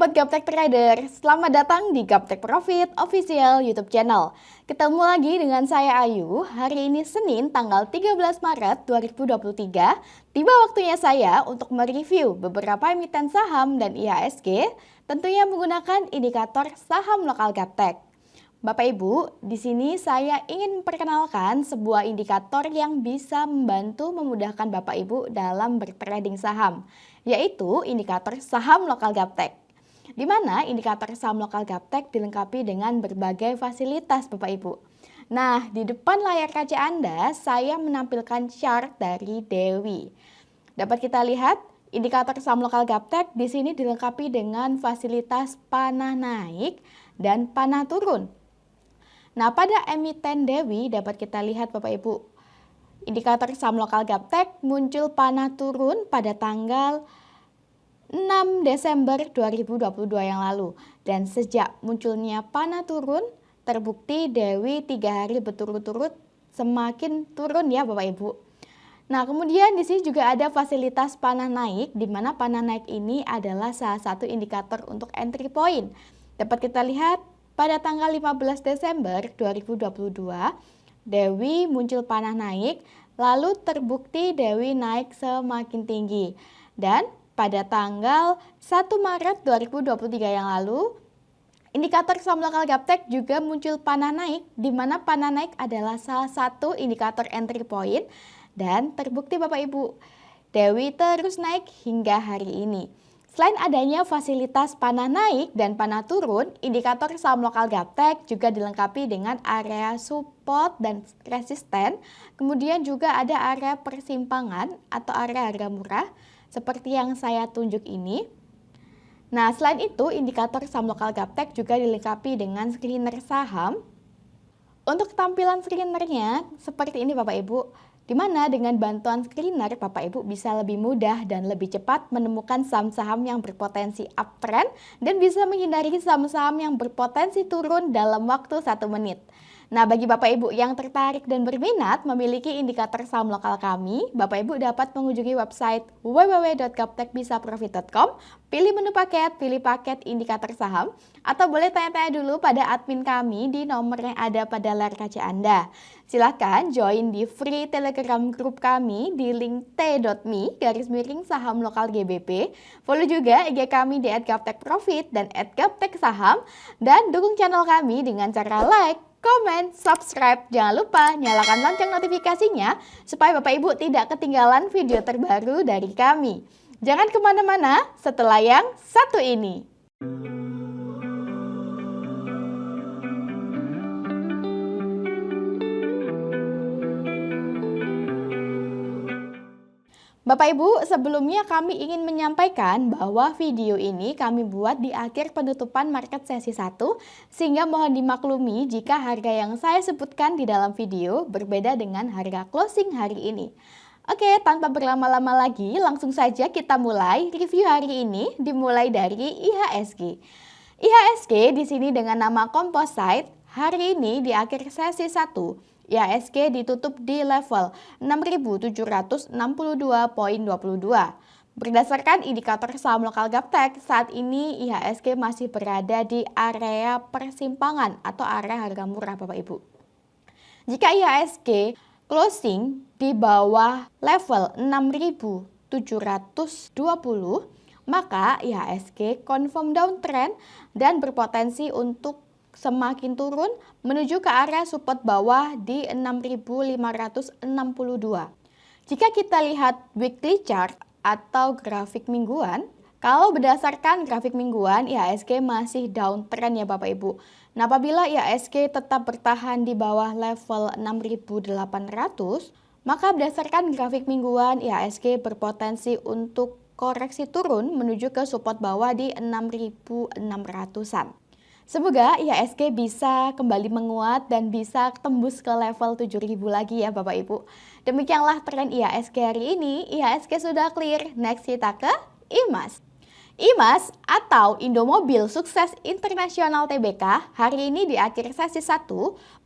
Sobat Gaptek Trader, selamat datang di Gaptek Profit Official YouTube Channel. Ketemu lagi dengan saya Ayu, hari ini Senin tanggal 13 Maret 2023. Tiba waktunya saya untuk mereview beberapa emiten saham dan IHSG, tentunya menggunakan indikator saham lokal Gaptek. Bapak Ibu, di sini saya ingin memperkenalkan sebuah indikator yang bisa membantu memudahkan Bapak Ibu dalam bertrading saham, yaitu indikator saham lokal Gaptek. Di mana indikator saham lokal Gaptek dilengkapi dengan berbagai fasilitas Bapak Ibu. Nah, di depan layar kaca Anda, saya menampilkan chart dari Dewi. Dapat kita lihat, indikator saham lokal Gaptek di sini dilengkapi dengan fasilitas panah naik dan panah turun. Nah, pada emiten Dewi dapat kita lihat Bapak Ibu, indikator saham lokal Gaptek muncul panah turun pada tanggal 6 Desember 2022 yang lalu. Dan sejak munculnya panah turun, terbukti Dewi 3 hari berturut-turut semakin turun ya Bapak Ibu. Nah, kemudian di sini juga ada fasilitas panah naik, di mana panah naik ini adalah salah satu indikator untuk entry point. Dapat kita lihat pada tanggal 15 Desember 2022, Dewi muncul panah naik, lalu terbukti Dewi naik semakin tinggi. Dan pada tanggal 1 Maret 2023 yang lalu, indikator saham lokal Gaptek juga muncul panah naik, di mana panah naik adalah salah satu indikator entry point, dan terbukti Bapak Ibu, Dewi terus naik hingga hari ini. Selain adanya fasilitas panah naik dan panah turun, indikator saham lokal Gaptek juga dilengkapi dengan area support dan resisten, kemudian juga ada area persimpangan atau area harga murah, seperti yang saya tunjuk ini. Nah, selain itu, indikator saham lokal Gaptek juga dilengkapi dengan screener saham. Untuk tampilan screenernya seperti ini Bapak Ibu, di mana dengan bantuan screener Bapak Ibu bisa lebih mudah dan lebih cepat menemukan saham-saham yang berpotensi uptrend dan bisa menghindari saham-saham yang berpotensi turun dalam waktu 1 menit. Nah, bagi Bapak Ibu yang tertarik dan berminat memiliki indikator saham lokal kami, Bapak Ibu dapat mengunjungi website www.gaptekbisaprofit.com, pilih menu paket, pilih paket indikator saham, atau boleh tanya-tanya dulu pada admin kami di nomor yang ada pada layar kaca Anda. Silahkan join di free Telegram group kami di link t.me/saham lokal GBP. Follow juga IG kami di @gaptekprofit dan @gapteksaham, dan dukung channel kami dengan cara like, komen, subscribe. Jangan lupa nyalakan lonceng notifikasinya supaya Bapak Ibu tidak ketinggalan video terbaru dari kami. Jangan kemana-mana setelah yang satu ini. Bapak Ibu, sebelumnya kami ingin menyampaikan bahwa video ini kami buat di akhir penutupan market sesi 1, sehingga mohon dimaklumi jika harga yang saya sebutkan di dalam video berbeda dengan harga closing hari ini. Oke, tanpa berlama-lama lagi, langsung saja kita mulai review hari ini, dimulai dari IHSG. IHSG di sini dengan nama Composite, hari ini di akhir sesi 1, IHSG ditutup di level 6.762.22. Berdasarkan indikator saham lokal Gaptek, saat ini IHSG masih berada di area persimpangan atau area harga murah Bapak Ibu. Jika IHSG closing di bawah level 6.720, maka IHSG confirm downtrend dan berpotensi untuk semakin turun menuju ke area support bawah di 6.562. Jika kita lihat weekly chart atau grafik mingguan, kalau berdasarkan grafik mingguan, IHSG masih downtrend ya Bapak Ibu. Nah, apabila IHSG tetap bertahan di bawah level 6.800, maka berdasarkan grafik mingguan, IHSG berpotensi untuk koreksi turun menuju ke support bawah di 6.600-an. Semoga IHSG bisa kembali menguat dan bisa tembus ke level 7.000 lagi ya Bapak Ibu. Demikianlah tren IHSG hari ini. IHSG sudah clear, next kita ke IMAS. IMAS atau Indomobil Sukses Internasional Tbk hari ini di akhir sesi 1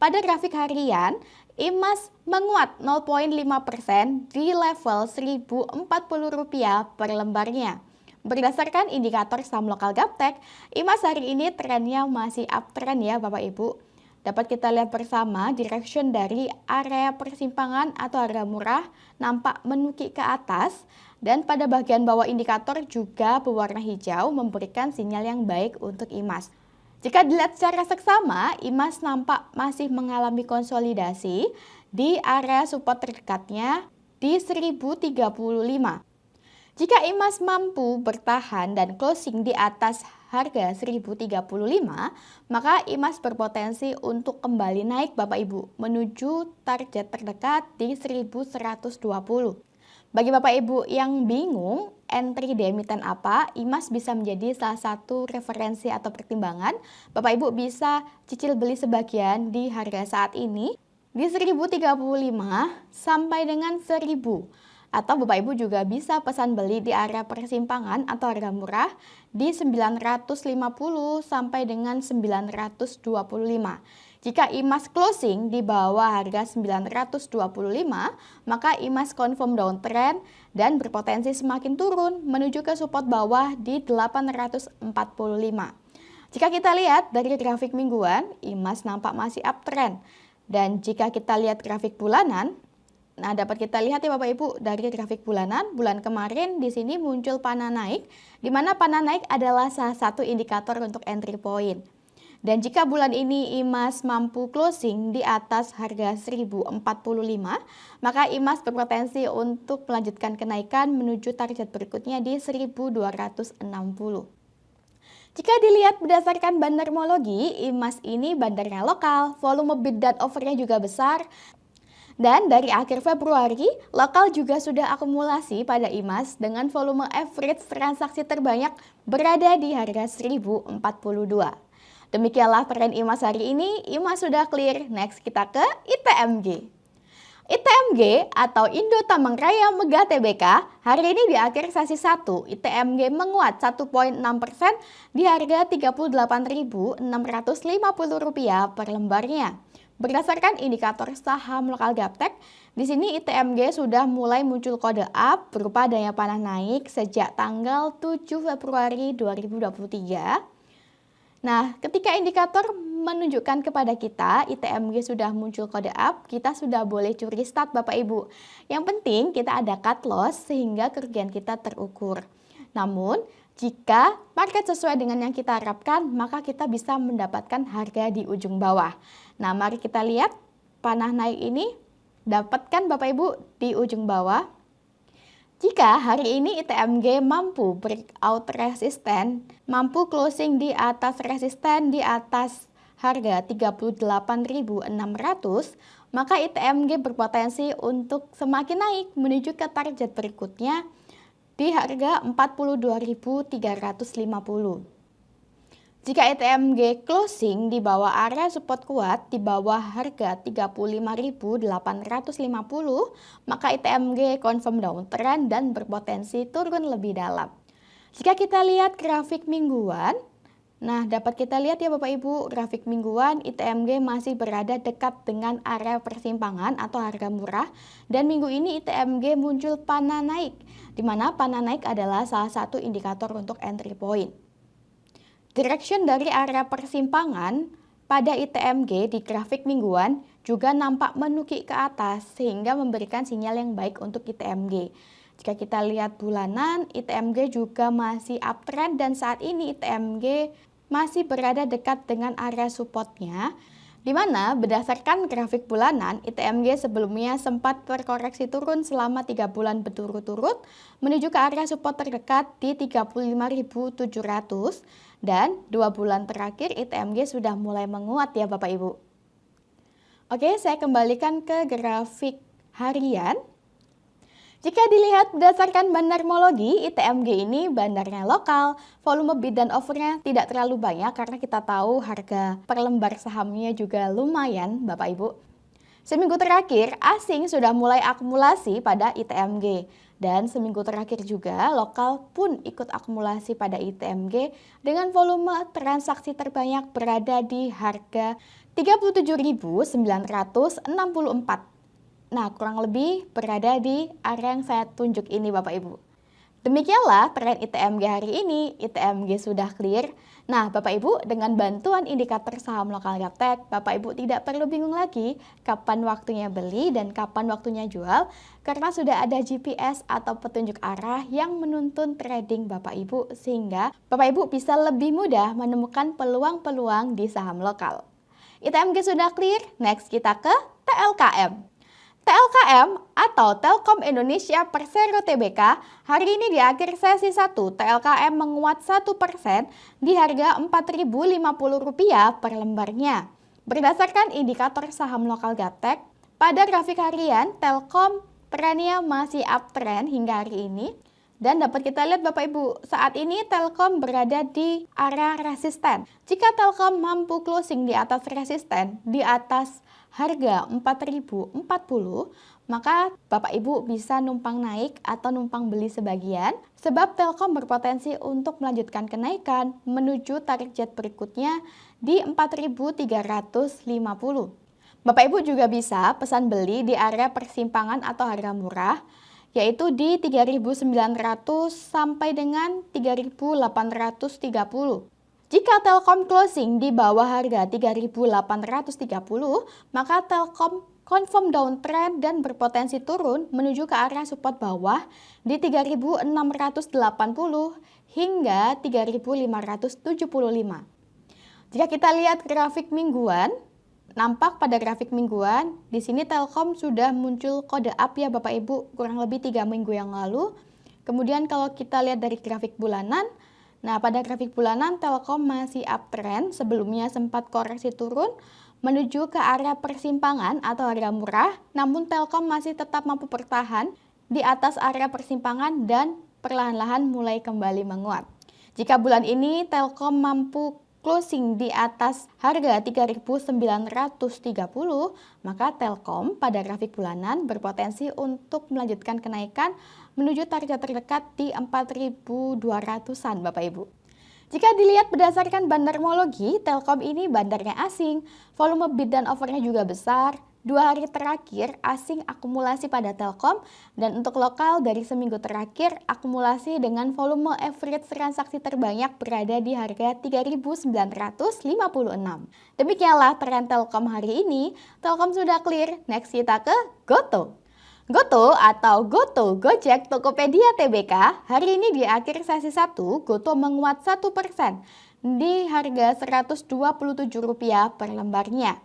pada grafik harian, IMAS menguat 0,5% di level Rp1.040 per lembarnya. Berdasarkan indikator saham lokal Gaptek, IMAS hari ini trennya masih uptrend ya Bapak Ibu. Dapat kita lihat bersama direction dari area persimpangan atau harga murah nampak menukik ke atas dan pada bagian bawah indikator juga berwarna hijau memberikan sinyal yang baik untuk IMAS. Jika dilihat secara seksama, IMAS nampak masih mengalami konsolidasi di area support terdekatnya di 1035. Jika IMAS mampu bertahan dan closing di atas harga 1035, maka IMAS berpotensi untuk kembali naik Bapak Ibu menuju target terdekat di 1120. Bagi Bapak Ibu yang bingung entry di emiten apa, IMAS bisa menjadi salah satu referensi atau pertimbangan. Bapak Ibu bisa cicil beli sebagian di harga saat ini di 1035 sampai dengan 1000. Atau Bapak Ibu juga bisa pesan beli di area persimpangan atau harga murah di 950 sampai dengan 925. Jika IMAS closing di bawah harga 925, maka IMAS confirm downtrend dan berpotensi semakin turun menuju ke support bawah di 845. Jika kita lihat dari grafik mingguan, IMAS nampak masih uptrend. Dan jika kita lihat grafik bulanan, nah dapat kita lihat ya Bapak Ibu dari grafik bulanan, bulan kemarin di sini muncul panah naik, di mana panah naik adalah salah satu indikator untuk entry point. Dan jika bulan ini IMAS mampu closing di atas harga 1045, maka IMAS berpotensi untuk melanjutkan kenaikan menuju target berikutnya di 1260. Jika dilihat berdasarkan bandarmologi, IMAS ini bandarnya lokal, volume bid dan offernya juga besar. Dan dari akhir Februari, lokal juga sudah akumulasi pada IMAS dengan volume average transaksi terbanyak berada di harga 1042. Demikianlah tren IMAS hari ini. IMAS sudah clear, next kita ke ITMG. ITMG atau Indo Tambang Raya Mega Tbk hari ini di akhir sesi 1, ITMG menguat 1,6% di harga Rp38.650 per lembarnya. Berdasarkan indikator saham lokal Gaptek, di sini ITMG sudah mulai muncul kode up berupa daya panah naik sejak tanggal 7 Februari 2023. Nah, ketika indikator menunjukkan kepada kita ITMG sudah muncul kode up, kita sudah boleh curi start Bapak Ibu. Yang penting kita ada cut loss sehingga kerugian kita terukur. Namun, jika market sesuai dengan yang kita harapkan, maka kita bisa mendapatkan harga di ujung bawah. Nah, mari kita lihat panah naik ini dapatkan Bapak Ibu di ujung bawah. Jika hari ini ITMG mampu breakout resisten, mampu closing di atas resisten di atas harga 38.600, maka ITMG berpotensi untuk semakin naik menuju ke target berikutnya di harga 42.350. Jika ITMG closing di bawah area support kuat di bawah harga 35.850, maka ITMG confirm downtrend dan berpotensi turun lebih dalam. Jika kita lihat grafik mingguan, nah dapat kita lihat ya Bapak Ibu, grafik mingguan ITMG masih berada dekat dengan area persimpangan atau harga murah dan minggu ini ITMG muncul panah naik, di mana panah naik adalah salah satu indikator untuk entry point. Direction dari area persimpangan pada ITMG di grafik mingguan juga nampak menukik ke atas sehingga memberikan sinyal yang baik untuk ITMG. Jika kita lihat bulanan, ITMG juga masih uptrend dan saat ini ITMG masih berada dekat dengan area supportnya, di mana berdasarkan grafik bulanan, ITMG sebelumnya sempat terkoreksi turun selama 3 bulan berturut-turut menuju ke area support terdekat di 35.700 dan 2 bulan terakhir ITMG sudah mulai menguat ya Bapak Ibu. Oke, saya kembalikan ke grafik harian. Jika dilihat berdasarkan bandarmologi, ITMG ini bandarnya lokal, volume bid dan offernya tidak terlalu banyak karena kita tahu harga per lembar sahamnya juga lumayan Bapak Ibu. Seminggu terakhir, asing sudah mulai akumulasi pada ITMG. Dan seminggu terakhir juga, lokal pun ikut akumulasi pada ITMG dengan volume transaksi terbanyak berada di harga 37.964. Nah, kurang lebih berada di area yang saya tunjuk ini Bapak Ibu. Demikianlah tren ITMG hari ini, ITMG sudah clear. Nah, Bapak Ibu, dengan bantuan indikator saham lokal Gaptek, Bapak Ibu tidak perlu bingung lagi kapan waktunya beli dan kapan waktunya jual, karena sudah ada GPS atau petunjuk arah yang menuntun trading Bapak Ibu, sehingga Bapak Ibu bisa lebih mudah menemukan peluang-peluang di saham lokal. ITMG sudah clear, next kita ke TLKM. TLKM atau Telkom Indonesia Persero Tbk hari ini di akhir sesi 1 TLKM menguat 1% di harga Rp4.050 per lembarnya. Berdasarkan indikator saham lokal Gaptek, pada grafik harian Telkom trennya masih uptrend hingga hari ini. Dan dapat kita lihat Bapak Ibu, saat ini Telkom berada di area resisten. Jika Telkom mampu closing di atas resisten, di atas harga 4.040, maka Bapak Ibu bisa numpang naik atau numpang beli sebagian, sebab Telkom berpotensi untuk melanjutkan kenaikan menuju target berikutnya di 4.350. Bapak Ibu juga bisa pesan beli di area persimpangan atau harga murah, yaitu di 3.900 sampai dengan 3.830. Jika Telkom closing di bawah harga 3.830, maka Telkom confirm downtrend dan berpotensi turun menuju ke area support bawah di 3.680 hingga 3.575. Jika kita lihat grafik mingguan, nampak pada grafik mingguan, di sini Telkom sudah muncul kode up ya Bapak Ibu, kurang lebih 3 minggu yang lalu. Kemudian kalau kita lihat dari grafik bulanan, nah pada grafik bulanan Telkom masih uptrend, sebelumnya sempat koreksi turun menuju ke area persimpangan atau harga murah, namun Telkom masih tetap mampu bertahan di atas area persimpangan dan perlahan-lahan mulai kembali menguat. Jika bulan ini Telkom mampu closing di atas harga 3.930, maka Telkom pada grafik bulanan berpotensi untuk melanjutkan kenaikan menuju target terdekat di 4.200-an Bapak Ibu. Jika dilihat berdasarkan bandarmologi, Telkom ini bandarnya asing, volume bid dan offernya juga besar. 2 hari terakhir asing akumulasi pada Telkom, dan untuk lokal dari seminggu terakhir akumulasi dengan volume average transaksi terbanyak berada di harga 3.956. Demikianlah tren Telkom hari ini. Telkom sudah clear, next kita ke GoTo. GoTo atau GoTo Gojek Tokopedia Tbk hari ini di akhir sesi 1 GoTo menguat 1% di harga Rp127 per lembarnya.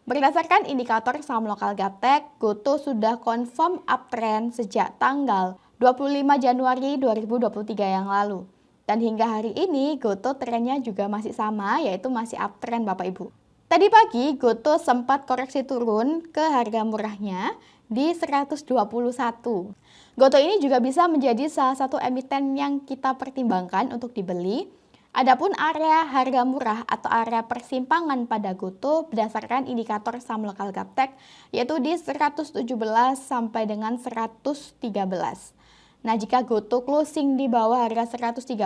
Berdasarkan indikator saham lokal Gaptek, GoTo sudah confirm uptrend sejak tanggal 25 Januari 2023 yang lalu. Dan hingga hari ini GoTo trennya juga masih sama, yaitu masih uptrend Bapak Ibu. Tadi pagi GoTo sempat koreksi turun ke harga murahnya di 121. GoTo ini juga bisa menjadi salah satu emiten yang kita pertimbangkan untuk dibeli. Adapun area harga murah atau area persimpangan pada GoTo berdasarkan indikator saham lokal Gaptek yaitu di 117 sampai dengan 113. Nah, jika GoTo closing di bawah harga 113,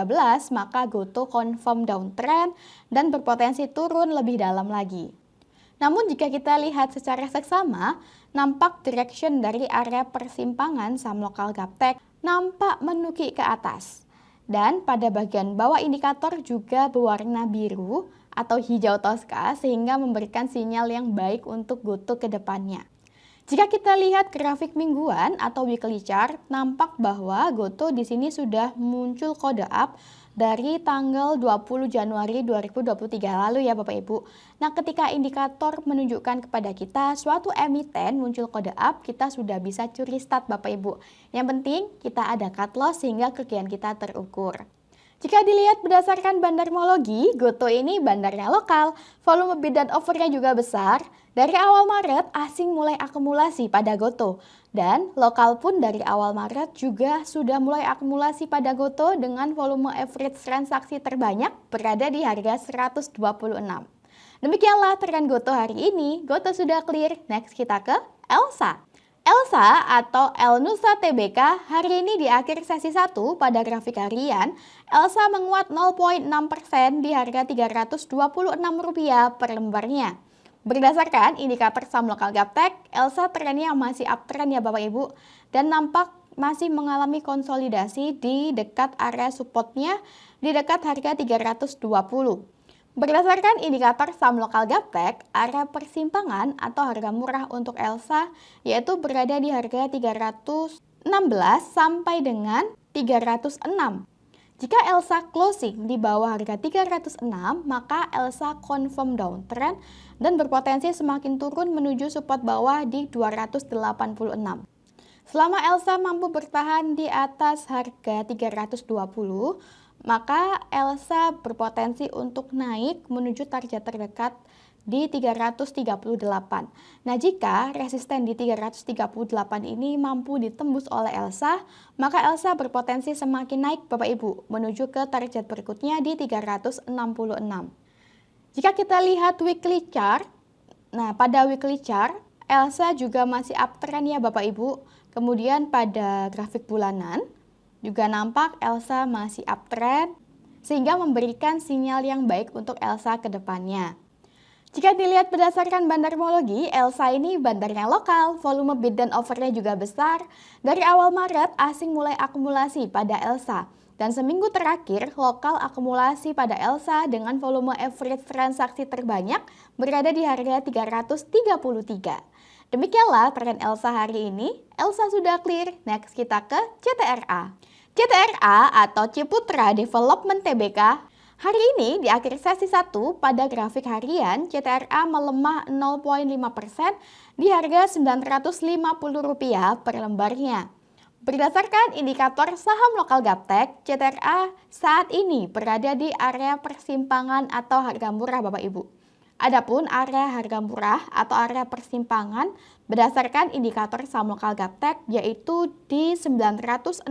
maka GoTo confirm downtrend dan berpotensi turun lebih dalam lagi. Namun jika kita lihat secara seksama, nampak direction dari area persimpangan saham lokal Gaptek nampak menukik ke atas. Dan pada bagian bawah indikator juga berwarna biru atau hijau toska sehingga memberikan sinyal yang baik untuk GoTo ke depannya. Jika kita lihat grafik mingguan atau weekly chart, nampak bahwa GoTo di sini sudah muncul kode up dari tanggal 20 Januari 2023 lalu ya Bapak Ibu. Nah, ketika indikator menunjukkan kepada kita suatu emiten muncul kode up, kita sudah bisa curi start Bapak Ibu. Yang penting kita ada cut loss sehingga kerugian kita terukur. Jika dilihat berdasarkan bandarmologi, GoTo ini bandarnya lokal, volume bid dan offernya juga besar. Dari awal Maret, asing mulai akumulasi pada GoTo. Dan lokal pun dari awal Maret juga sudah mulai akumulasi pada GoTo dengan volume average transaksi terbanyak berada di harga 126. Demikianlah tren GoTo hari ini. GoTo sudah clear, next kita ke Elsa. Elsa atau Elnusa Tbk hari ini di akhir sesi 1 pada grafik harian, Elsa menguat 0,6% di harga Rp326 per lembarnya. Berdasarkan indikator saham lokal Gaptek, Elsa trennya masih uptrend ya Bapak Ibu, dan nampak masih mengalami konsolidasi di dekat area supportnya di dekat harga 320. Berdasarkan indikator saham lokal Gaptek, area persimpangan atau harga murah untuk Elsa yaitu berada di harga 316 sampai dengan 306. Jika Elsa closing di bawah harga 306, maka Elsa confirm downtrend dan berpotensi semakin turun menuju support bawah di 286. Selama Elsa mampu bertahan di atas harga 320, maka Elsa berpotensi untuk naik menuju target terdekat di 338. Nah, jika resisten di 338 ini mampu ditembus oleh Elsa, maka Elsa berpotensi semakin naik Bapak Ibu menuju ke target berikutnya di 366. Jika kita lihat weekly chart, nah pada weekly chart Elsa juga masih uptrend ya Bapak Ibu. Kemudian pada grafik bulanan juga nampak Elsa masih uptrend sehingga memberikan sinyal yang baik untuk Elsa ke depannya. Jika dilihat berdasarkan bandarmologi, Elsa ini bandarnya lokal, volume bid dan offernya juga besar. Dari awal Maret, asing mulai akumulasi pada Elsa. Dan seminggu terakhir, lokal akumulasi pada Elsa dengan volume average transaksi terbanyak berada di harga 333. Demikianlah tren Elsa hari ini. Elsa sudah clear, next kita ke CTRA. CTRA atau Ciputra Development Tbk. Hari ini di akhir sesi 1 pada grafik harian CTRA melemah 0,5% di harga Rp950 per lembarnya. Berdasarkan indikator saham lokal Gaptek, CTRA saat ini berada di area persimpangan atau harga murah Bapak Ibu. Adapun area harga murah atau area persimpangan berdasarkan indikator saham lokal Gaptek yaitu di 960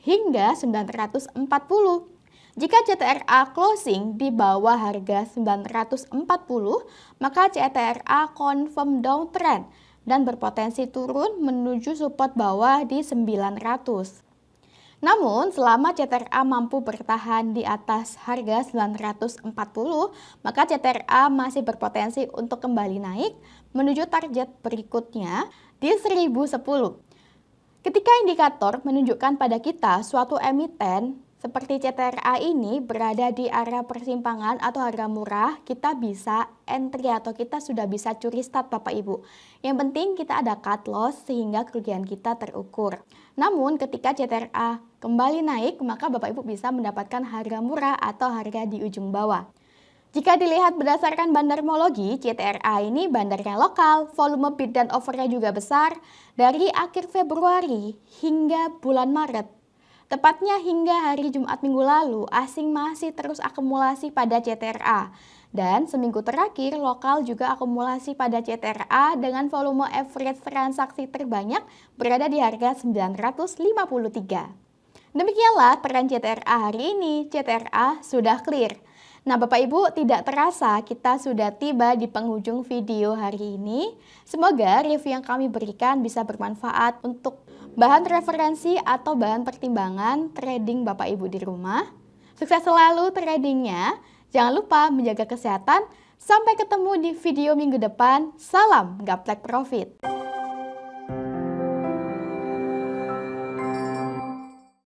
hingga 940. Jika CTRA closing di bawah harga 940, maka CTRA confirm downtrend dan berpotensi turun menuju support bawah di 900. Namun, selama CTRA mampu bertahan di atas harga 940, maka CTRA masih berpotensi untuk kembali naik menuju target berikutnya di 1010. Ketika indikator menunjukkan pada kita suatu emiten seperti CTRA ini berada di area persimpangan atau harga murah, kita bisa entry atau kita sudah bisa curi start Bapak Ibu. Yang penting kita ada cut loss sehingga kerugian kita terukur. Namun ketika CTRA kembali naik, maka Bapak Ibu bisa mendapatkan harga murah atau harga di ujung bawah. Jika dilihat berdasarkan bandarmologi, CTRA ini bandarnya lokal, volume bid dan offernya juga besar dari akhir Februari hingga bulan Maret. Tepatnya hingga hari Jumat minggu lalu, asing masih terus akumulasi pada CTRA. Dan seminggu terakhir, lokal juga akumulasi pada CTRA dengan volume average transaksi terbanyak berada di harga 953. Demikianlah tren CTRA hari ini, CTRA sudah clear. Nah Bapak Ibu, tidak terasa kita sudah tiba di penghujung video hari ini. Semoga review yang kami berikan bisa bermanfaat untuk bahan referensi atau bahan pertimbangan trading Bapak Ibu di rumah. Sukses selalu tradingnya, jangan lupa menjaga kesehatan. Sampai ketemu di video minggu depan. Salam Gaptek Profit.